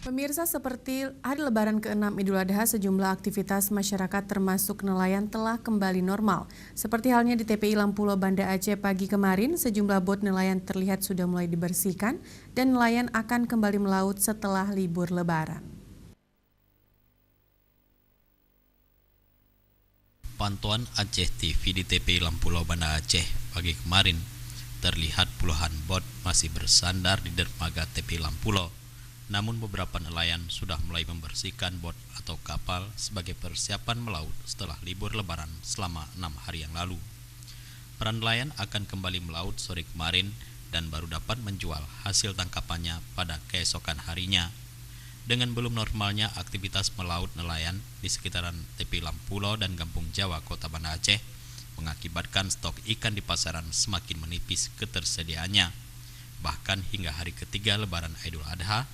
Pemirsa, seperti hari Lebaran ke-6 Idul Adha, sejumlah aktivitas masyarakat termasuk nelayan telah kembali normal. Seperti halnya di TPI Lampulo, Banda Aceh pagi kemarin, sejumlah bot nelayan terlihat sudah mulai dibersihkan dan nelayan akan kembali melaut setelah libur Lebaran. Pantauan Aceh TV di TPI Lampulo, Banda Aceh pagi kemarin, terlihat puluhan bot masih bersandar di dermaga TPI Lampulo. Namun beberapa nelayan sudah mulai membersihkan bot atau kapal sebagai persiapan melaut setelah libur Lebaran selama 6 hari yang lalu. Para nelayan akan kembali melaut sore kemarin dan baru dapat menjual hasil tangkapannya pada keesokan harinya. Dengan belum normalnya aktivitas melaut nelayan di sekitaran TPI Lampulo dan Kampung Jawa, Kota Banda Aceh, mengakibatkan stok ikan di pasaran semakin menipis ketersediaannya. Bahkan hingga hari ketiga Lebaran Idul Adha,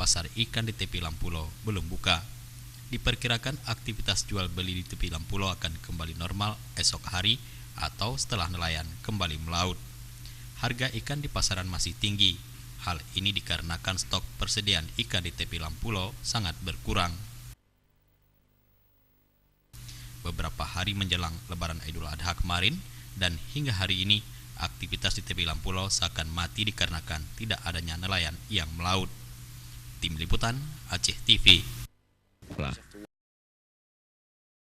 pasar ikan di TPI Lampulo belum buka. Diperkirakan aktivitas jual beli di TPI Lampulo akan kembali normal esok hari atau setelah nelayan kembali melaut. Harga ikan di pasaran masih tinggi. Hal ini dikarenakan stok persediaan ikan di TPI Lampulo sangat berkurang. Beberapa hari menjelang Lebaran Idul Adha kemarin dan hingga hari ini, aktivitas di TPI Lampulo seakan mati dikarenakan tidak adanya nelayan yang melaut. Tim Liputan Aceh TV.